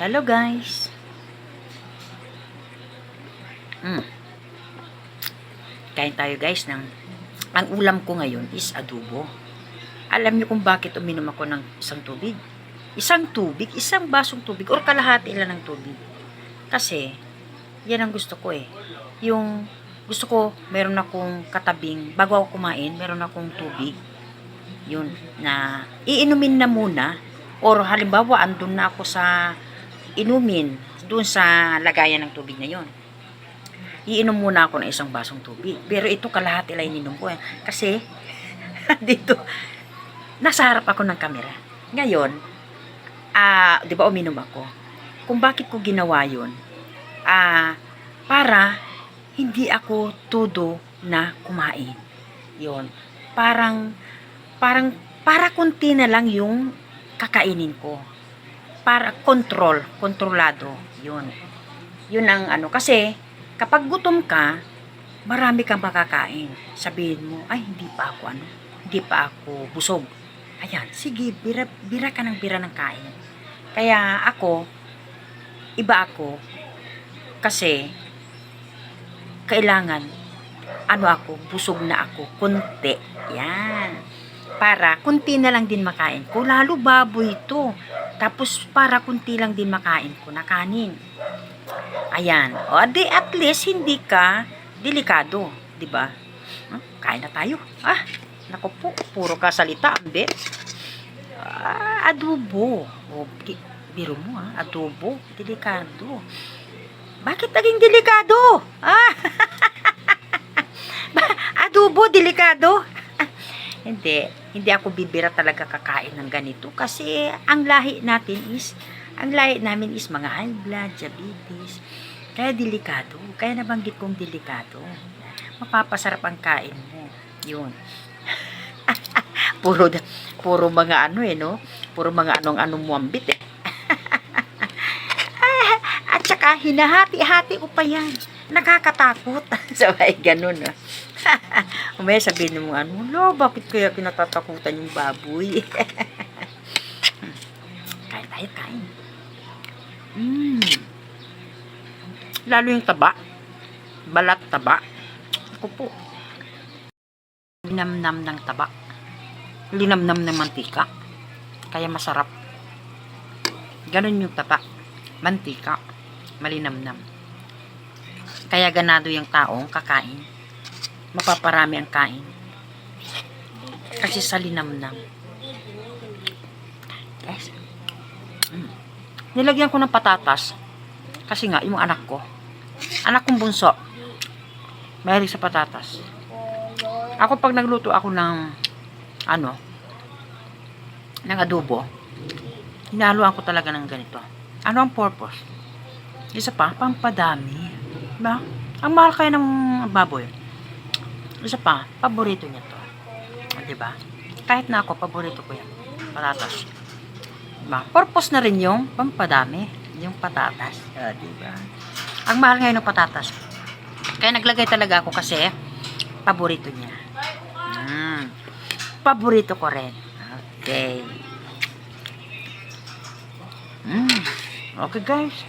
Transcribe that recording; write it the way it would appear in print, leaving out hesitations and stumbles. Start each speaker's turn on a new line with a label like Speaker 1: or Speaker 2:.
Speaker 1: Hello guys. Kain tayo guys ng ang ulam ko ngayon is adobo. Alam niyo kung bakit uminom ako ng isang tubig? Isang basong tubig or kalahati lang ng tubig. Kasi yan ang gusto ko eh. Yung gusto ko, meron akong katabing bago ako kumain, meron akong tubig. Yun na iinumin na muna or halimbawa andun na ako sa inumin doon sa lagayan ng tubig na yon. Iinom muna ako ng isang basong tubig. Pero ito kalahati lang ininom ko. Kasi dito nasa harap ako ng kamera. Ngayon, 'di ba uminom ako? Kung bakit ko ginawa 'yon? Para hindi ako todo na kumain. 'Yon. Para konti na lang yung kakainin ko. Para kontrolado. Yun ang kasi kapag gutom ka, marami kang makakain. Sabihin mo, ay hindi pa ako busog. Ayan, sige, bira ka ng bira ng kain. Kaya iba ako, kasi kailangan, busog na ako, konti. Yan. Para kunti na lang din makain ko. Lalo baboy ito. Tapos para kunti lang din makain ko na kanin. Ayan. O at least hindi ka delikado, 'di ba? Kain na tayo. Nako po, puro ka salita, ambet. Adobo. Biro mo adobo, delikado. Bakit naging delikado? Adobo delikado? Hindi ako bibira talaga kakain ng ganito kasi ang lahi namin is mga high blood, diabetes. Kaya delikado. Kaya nabanggit kong delikado. Mapapasarap ang kain mo. Yun. puro mga no? Puro mga anong muambit eh. At saka hinahati-hati ko pa yan. Nakakatakot. Sabay ganun Umaya sabihin mo bakit kaya kinatatakutan yung baboy? Kain. Lalo yung taba. Balat taba. Ako po. Linamnam ng taba. Linamnam ng mantika. Kaya masarap. Ganun yung taba. Mantika. Malinamnam. Kaya ganado yung taong kakain. Mapaparami ang kain. Kasi sa linamnam. Yes. Nilagyan ko ng patatas. Kasi nga, yung anak kong bunso, mahilig sa patatas. Ako pag nagluto ako ng ng adobo, hinaluan ko talaga ng ganito. Ano ang purpose? Isa pa, pampadami. Diba? Ang mahal kaya ng baboy. Isa pa, paborito niya to. Diba? Kahit na ako, paborito ko yan. Patatas. Diba? Purpose na rin yung pampadami. Yung patatas. Diba? Ang mahal ngayon ng patatas. Kaya naglagay talaga ako kasi paborito niya. Paborito ko rin. Okay. Okay guys.